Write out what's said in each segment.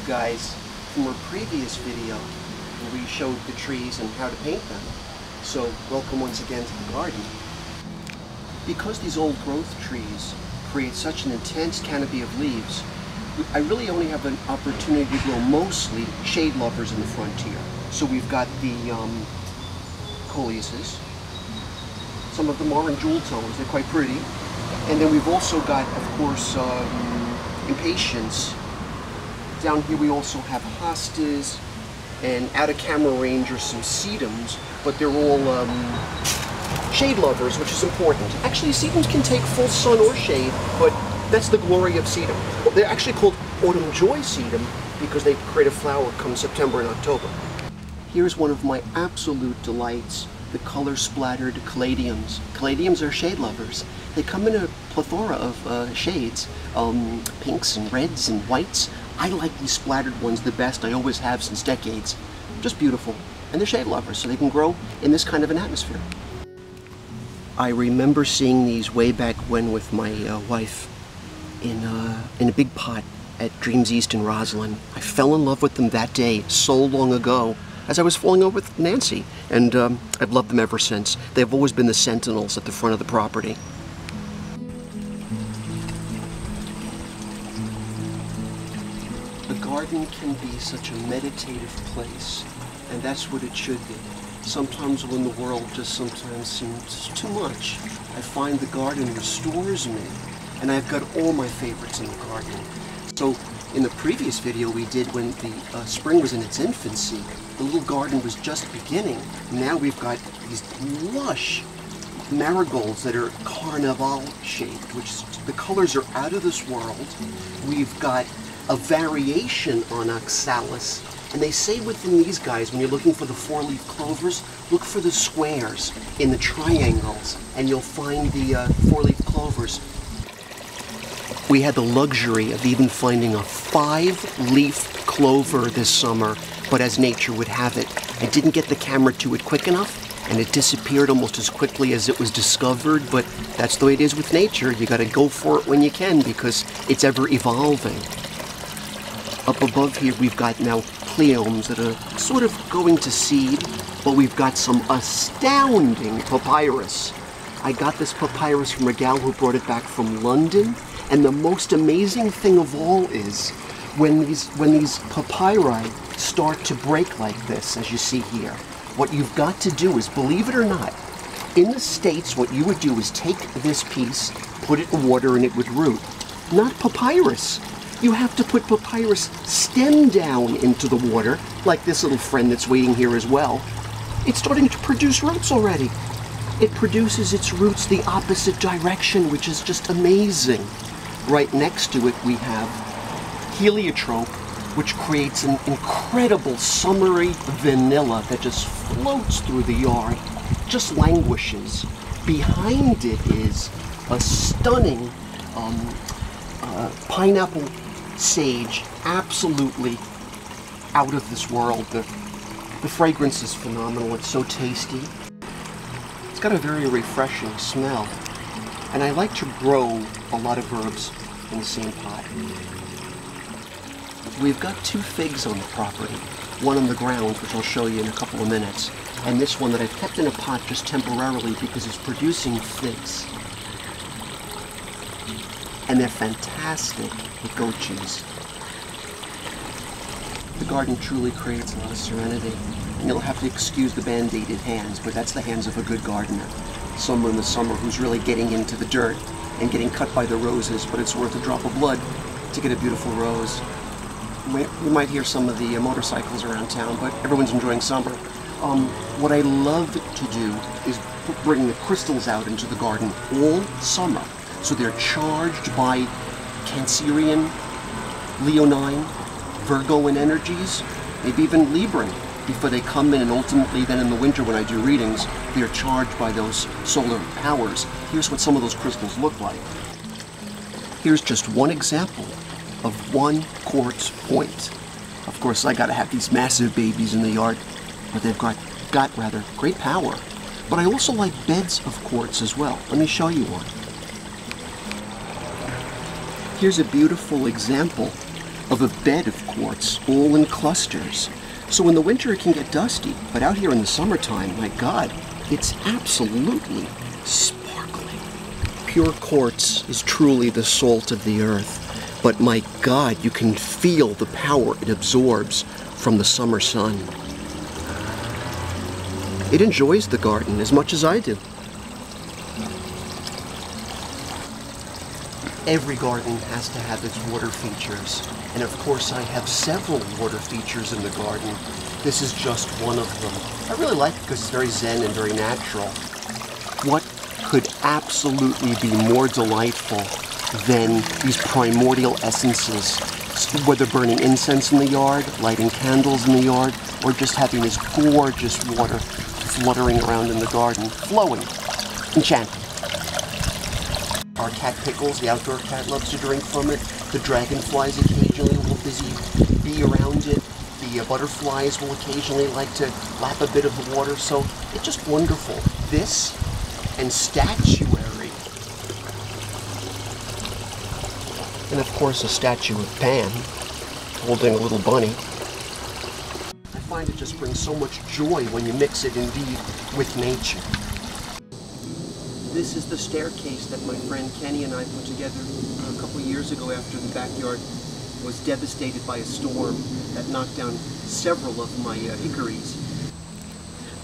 guys from our previous video where we showed the trees and how to paint them. So welcome once again to the garden. Because these old growth trees create such an intense canopy of leaves, I really only have an opportunity to grow mostly shade lovers in the frontier. So we've got the coleuses. Some of them are in jewel tones, they're quite pretty. And then we've also got, of course, impatiens. Down here we also have hostas, and out of camera range are some sedums, but they're all shade lovers, which is important. Actually, sedums can take full sun or shade, but that's the glory of sedum. They're actually called autumn joy sedum because they create a flower come September and October. Here's one of my absolute delights, the color-splattered caladiums. Caladiums are shade lovers. They come in a plethora of shades, pinks and reds and whites. I like these splattered ones the best. I always have since decades. Just beautiful. And they're shade lovers, so they can grow in this kind of an atmosphere. I remember seeing these way back when with my wife in a big pot at Dreams East in Roslyn. I fell in love with them that day so long ago, as I was falling in love with Nancy, and I've loved them ever since. They've always been the sentinels at the front of the property. The garden can be such a meditative place, and that's what it should be. Sometimes when the world just sometimes seems too much, I find the garden restores me, and I've got all my favorites in the garden. So in the previous video we did when the spring was in its infancy, the little garden was just beginning. Now we've got these lush marigolds that are carnival shaped, which the colors are out of this world. We've got a variation on oxalis, and they say within these guys, when you're looking for the four-leaf clovers, look for the squares in the triangles, and you'll find the four-leaf clovers. We had the luxury of even finding a 5-leaf clover this summer, but as nature would have it, I didn't get the camera to it quick enough, and it disappeared almost as quickly as it was discovered, but that's the way it is with nature. You gotta go for it when you can because it's ever evolving. Up above here we've got now cleomes that are sort of going to seed, but we've got some astounding papyrus. I got this papyrus from a gal who brought it back from London, and the most amazing thing of all is when these papyri start to break like this, as you see here, what you've got to do is, believe it or not, in the States what you would do is take this piece, put it in water, and it would root. Not papyrus. You have to put papyrus stem down into the water, like this little friend that's waiting here as well. It's starting to produce roots already. It produces its roots the opposite direction, which is just amazing. Right next to it we have heliotrope, which creates an incredible summery vanilla that just floats through the yard, just languishes. Behind it is a stunning pineapple sage, absolutely out of this world. The fragrance is phenomenal. It's so tasty. It's got a very refreshing smell. And I like to grow a lot of herbs in the same pot. We've got 2 figs on the property. One on the ground, which I'll show you in a couple of minutes, and this one that I've kept in a pot just temporarily because it's producing figs. And they're fantastic with goat cheese. The garden truly creates a lot of serenity, and you'll have to excuse the band-aided hands, but that's the hands of a good gardener. Someone in the summer who's really getting into the dirt and getting cut by the roses, but it's worth a drop of blood to get a beautiful rose. You might hear some of the motorcycles around town, but everyone's enjoying summer. What I love to do is bring the crystals out into the garden all summer. So they're charged by Cancerian, Leonine, Virgoan energies, maybe even Libran, before they come in, and ultimately then in the winter when I do readings, they're charged by those solar powers. Here's what some of those crystals look like. Here's just one example of 1 quartz point. Of course, I gotta have these massive babies in the yard, but they've got great power. But I also like beds of quartz as well. Let me show you one. Here's a beautiful example of a bed of quartz, all in clusters. So in the winter it can get dusty, but out here in the summertime, my God, it's absolutely sparkling. Pure quartz is truly the salt of the earth, but my God, you can feel the power it absorbs from the summer sun. It enjoys the garden as much as I do. Every garden has to have its water features, and of course I have several water features in the garden. This is just one of them. I really like it because it's very zen and very natural. What could absolutely be more delightful than these primordial essences, whether burning incense in the yard, lighting candles in the yard, or just having this gorgeous water fluttering around in the garden, flowing, enchanting. Our cat Pickles, the outdoor cat, loves to drink from it. The dragonflies occasionally will be around it. The butterflies will occasionally like to lap a bit of the water, so it's just wonderful. This and statuary. And of course a statue of Pan holding a little bunny. I find it just brings so much joy when you mix it indeed with nature. This is the staircase that my friend Kenny and I put together a couple years ago after the backyard was devastated by a storm that knocked down several of my hickories.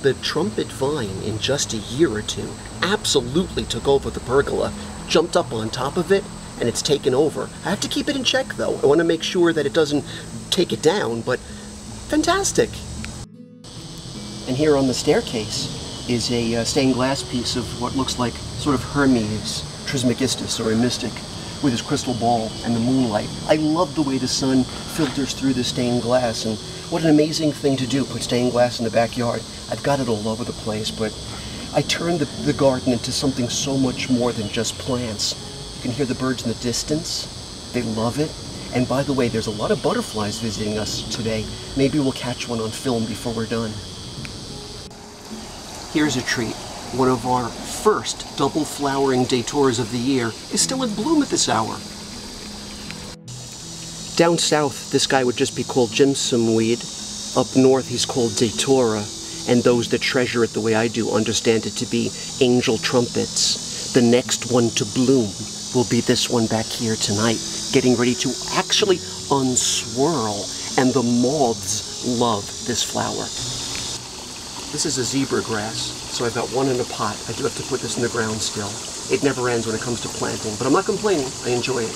The trumpet vine, in just a year or two, absolutely took over the pergola, jumped up on top of it, and it's taken over. I have to keep it in check, though. I want to make sure that it doesn't take it down, but fantastic. And here on the staircase is a stained glass piece of what looks like sort of Hermes Trismegistus, or a mystic, with his crystal ball and the moonlight. I love the way the sun filters through the stained glass, and what an amazing thing to do, put stained glass in the backyard. I've got it all over the place, but I turned the garden into something so much more than just plants. You can hear the birds in the distance. They love it. And by the way, there's a lot of butterflies visiting us today. Maybe we'll catch one on film before we're done. Here's a treat. One of our first double flowering datoras of the year is still in bloom at this hour. Down south, this guy would just be called jimson weed. Up north, he's called datora. And those that treasure it the way I do understand it to be angel trumpets. The next one to bloom will be this one back here tonight, getting ready to actually unswirl. And the moths love this flower. This is a zebra grass, so I've got one in a pot. I do have to put this in the ground still. It never ends when it comes to planting, but I'm not complaining. I enjoy it.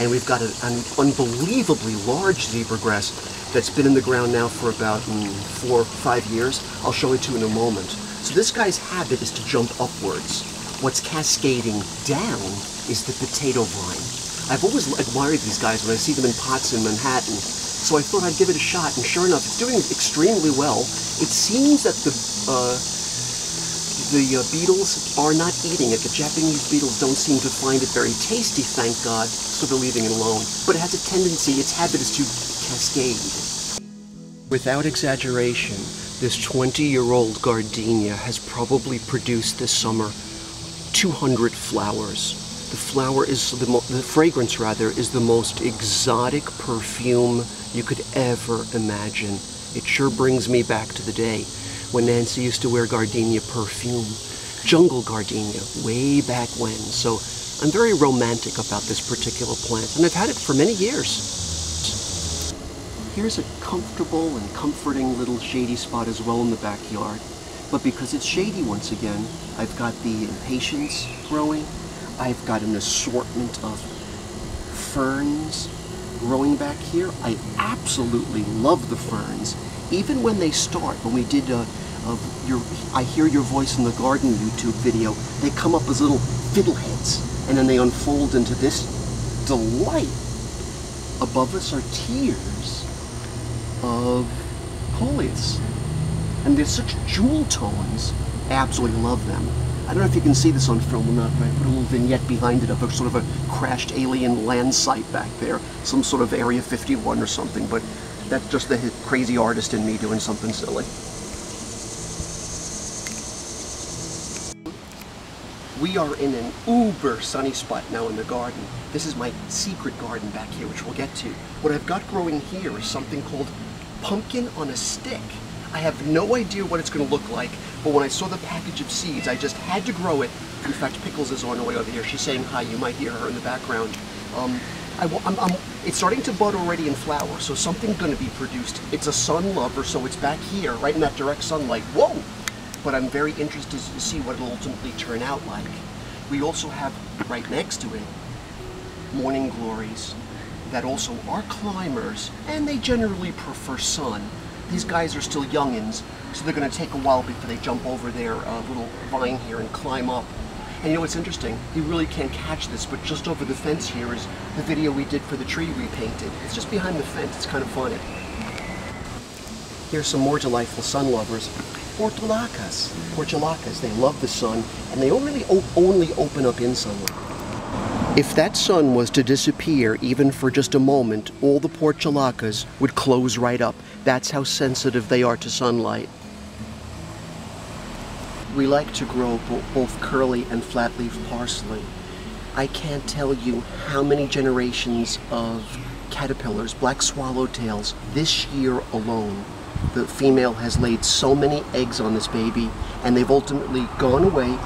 And we've got an unbelievably large zebra grass that's been in the ground now for about 4 or 5 years. I'll show it to you in a moment. So this guy's habit is to jump upwards. What's cascading down is the potato vine. I've always admired these guys when I see them in pots in Manhattan. So I thought I'd give it a shot, and sure enough, it's doing extremely well. It seems that the beetles are not eating it. The Japanese beetles don't seem to find it very tasty, thank God, so they're leaving it alone. But it has a tendency, its habit is to cascade. Without exaggeration, this 20-year-old gardenia has probably produced this summer 200 flowers. The flower is, the fragrance rather, is the most exotic perfume you could ever imagine. It sure brings me back to the day when Nancy used to wear gardenia perfume. Jungle gardenia, way back when. So I'm very romantic about this particular plant, and I've had it for many years. Here's a comfortable and comforting little shady spot as well in the backyard. But because it's shady once again, I've got the impatiens growing. I've got an assortment of ferns growing back here. I absolutely love the ferns. Even when they start, when we did I Hear Your Voice in the Garden YouTube video, they come up as little fiddleheads, and then they unfold into this delight. Above us are tiers of coleus, and they're such jewel tones. I absolutely love them. I don't know if you can see this on film or not, but I put a little vignette behind it of a sort of a crashed alien land site back there, some sort of Area 51 or something, but that's just the crazy artist in me doing something silly. We are in an uber sunny spot now in the garden. This is my secret garden back here, which we'll get to. What I've got growing here is something called pumpkin on a stick. I have no idea what it's going to look like, but when I saw the package of seeds, I just had to grow it. In fact, Pickles is on the way over here. She's saying hi. You might hear her in the background. It's starting to bud already in flower, so something's going to be produced. It's a sun lover, so it's back here, right in that direct sunlight. Whoa! But I'm very interested to see what it'll ultimately turn out like. We also have, right next to it, morning glories that also are climbers, and they generally prefer sun. These guys are still youngins, so they're going to take a while before they jump over their little vine here and climb up. And you know what's interesting? You really can't catch this, but just over the fence here is the video we did for the tree we painted. It's just behind the fence. It's kind of funny. Here's some more delightful sun lovers. Portulacas. Portulacas. They love the sun, and they only open up in sunlight. If that sun was to disappear even for just a moment, all the portulacas would close right up. That's how sensitive they are to sunlight. We like to grow both curly and flat leaf parsley. I can't tell you how many generations of caterpillars, black swallowtails, this year alone. The female has laid so many eggs on this baby, and they've ultimately gone away,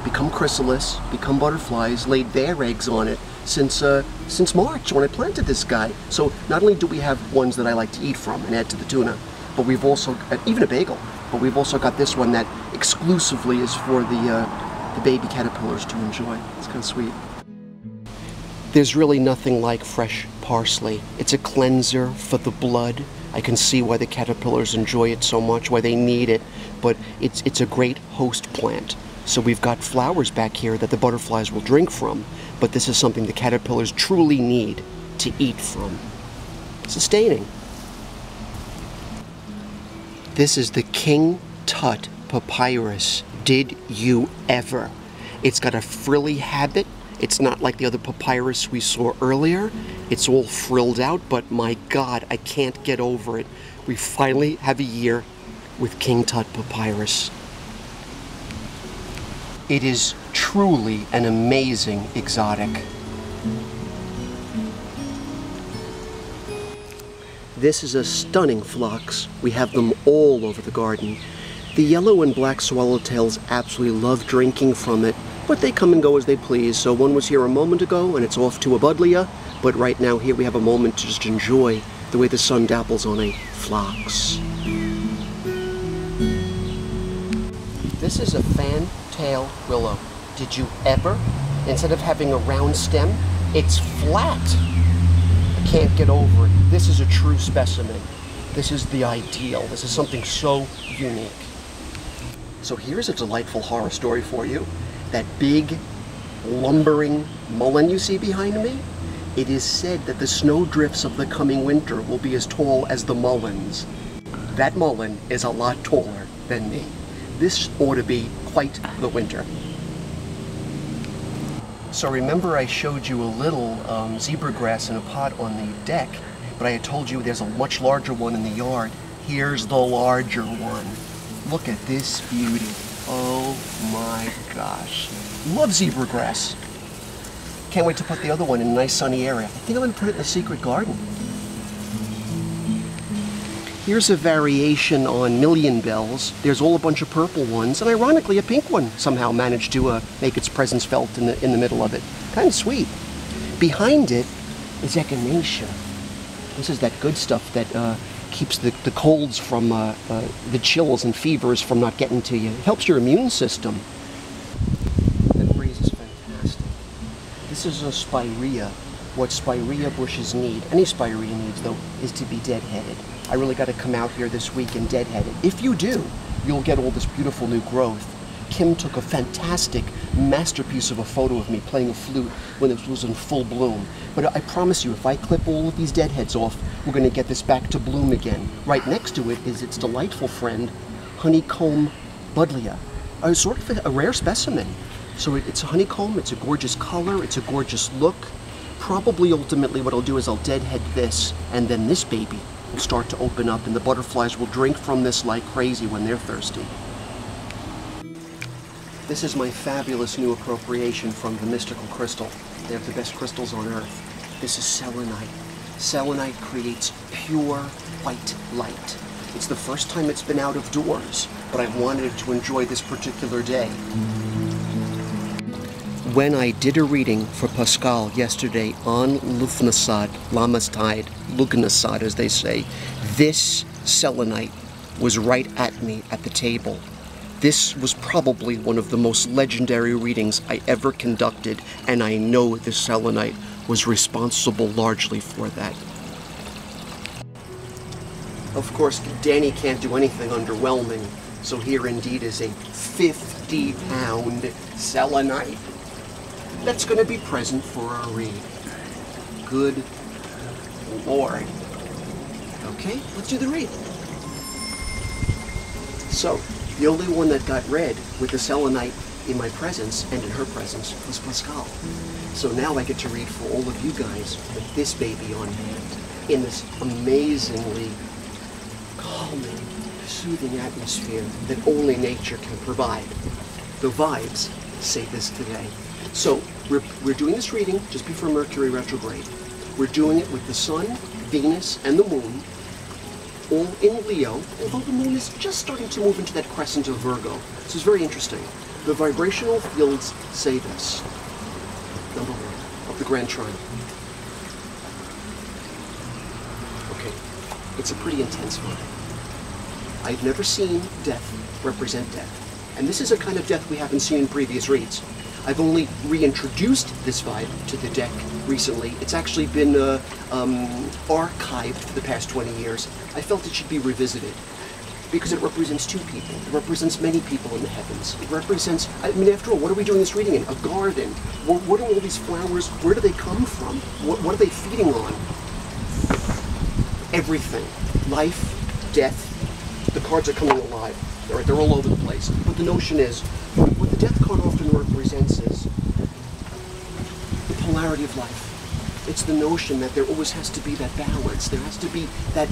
become chrysalis, become butterflies, laid their eggs on it since March when I planted this guy. So not only do we have ones that I like to eat from and add to the tuna, but we've also, even a bagel, but we've also got this one that exclusively is for the baby caterpillars to enjoy. It's kind of sweet. There's really nothing like fresh parsley. It's a cleanser for the blood. I can see why the caterpillars enjoy it so much, why they need it, but it's a great host plant. So we've got flowers back here that the butterflies will drink from, but this is something the caterpillars truly need to eat from. Sustaining. This is the King Tut papyrus. Did you ever? It's got a frilly habit. It's not like the other papyrus we saw earlier. It's all frilled out, but my God, I can't get over it. We finally have a year with King Tut papyrus. It is truly an amazing exotic. This is a stunning phlox. We have them all over the garden. The yellow and black swallowtails absolutely love drinking from it, but they come and go as they please. So one was here a moment ago and it's off to a buddleia, but right now here we have a moment to just enjoy the way the sun dapples on a phlox. This is a fantail willow. Did you ever? Instead of having a round stem, it's flat. I can't get over it. This is a true specimen. This is the ideal. This is something so unique. So here's a delightful horror story for you. That big, lumbering mullein you see behind me, it is said that the snowdrifts of the coming winter will be as tall as the mulleins. That mullein is a lot taller than me. This ought to be quite the winter. So remember I showed you a little zebra grass in a pot on the deck, but I had told you there's a much larger one in the yard. Here's the larger one. Look at this beauty. Oh my gosh. Love zebra grass. Can't wait to put the other one in a nice sunny area. I think I'm going to put it in the secret garden. Here's a variation on million bells. There's all a bunch of purple ones, and ironically a pink one somehow managed to make its presence felt in the middle of it. Kind of sweet. Behind it is echinacea. This is that good stuff that keeps the colds from, the chills and fevers from not getting to you. It helps your immune system. That breeze is fantastic. This is a spirea. What spirea bushes need, any spirea needs though, is to be deadheaded. I really got to come out here this week and deadhead it. If you do, you'll get all this beautiful new growth. Kim took a fantastic masterpiece of a photo of me playing a flute when it was in full bloom. But I promise you, if I clip all of these deadheads off, we're going to get this back to bloom again. Right next to it is its delightful friend, honeycomb buddleia, sort of a rare specimen. So it's a honeycomb, it's a gorgeous color, it's a gorgeous look. Probably ultimately what I'll do is I'll deadhead this, and then this baby will start to open up and the butterflies will drink from this like crazy when they're thirsty. This is my fabulous new appropriation from the Mystical Crystal. They have the best crystals on earth. This is selenite. Selenite creates pure white light. It's the first time it's been out of doors, but I wanted to enjoy this particular day. When I did a reading for Pascal yesterday on Lughnasadh, Lughnasadh as they say, this selenite was right at me at the table. This was probably one of the most legendary readings I ever conducted, and I know the selenite was responsible largely for that. Of course, Danny can't do anything underwhelming, so here indeed is a 50-pound selenite that's going to be present for our read. Good Lord. Okay, let's do the read. So, the only one that got read with the selenite in my presence and in her presence was Pascal. So now I get to read for all of you guys with this baby on hand in this amazingly calming, soothing atmosphere that only nature can provide. The vibes say this today. So we're doing this reading just before Mercury retrograde. We're doing it with the Sun, Venus, and the Moon, all in Leo, although the Moon is just starting to move into that crescent of Virgo. This is very interesting. The vibrational fields say this. Number one, of the Grand Trine. Okay, it's a pretty intense vibe. I've never seen death represent death. And this is a kind of death we haven't seen in previous reads. I've only reintroduced this vibe to the deck recently. It's actually been archived for the past 20 years. I felt it should be revisited because it represents two people. It represents many people in the heavens. It represents, I mean, after all, what are we doing this reading in? A garden. What are all these flowers? Where do they come from? What are they feeding on? Everything. Life, death. The cards are coming alive. They're all over the place. But the notion is, what the death card often represents is the polarity of life. It's the notion that there always has to be that balance. There has to be that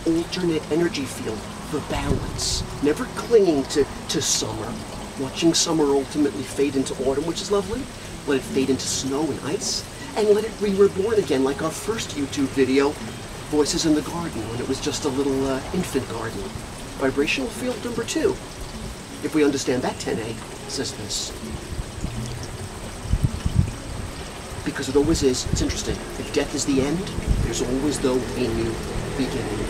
alternate energy field, the balance. Never clinging to summer, watching summer ultimately fade into autumn, which is lovely. Let it fade into snow and ice, and let it be reborn again, like our first YouTube video, Voices in the Garden, when it was just a little infant garden. Vibrational field number 2. If we understand that 10A, says this. Because it always is, it's interesting, if death is the end, there's always, though, a new beginning.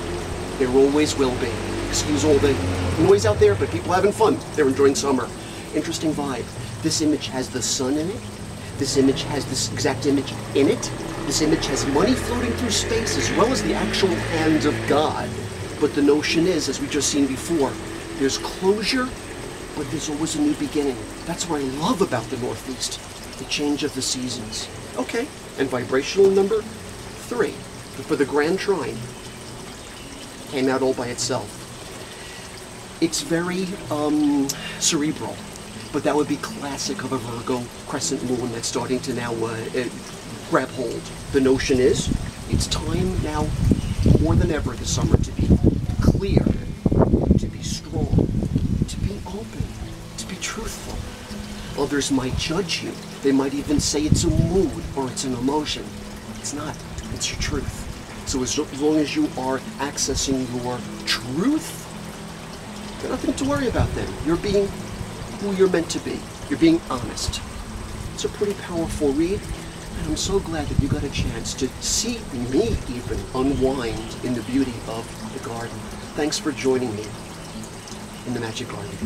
There always will be. Excuse all the noise out there, but people having fun. They're enjoying summer. Interesting vibe. This image has the sun in it. This image has this exact image in it. This image has money floating through space as well as the actual hand of God. But the notion is, as we've just seen before, there's closure, but there's always a new beginning. That's what I love about the Northeast, the change of the seasons. Okay, and vibrational number 3, for the Grand Trine, came out all by itself. It's very cerebral, but that would be classic of a Virgo crescent moon that's starting to now grab hold. The notion is, it's time now more than ever this summer to be clear, to be strong, to be open, to be truthful. Others might judge you. They might even say it's a mood or it's an emotion. It's not. It's your truth. So as long as you are accessing your truth, there's nothing to worry about then. You're being who you're meant to be. You're being honest. It's a pretty powerful read, and I'm so glad that you got a chance to see me even unwind in the beauty of the garden. Thanks for joining me in the Magic Garden.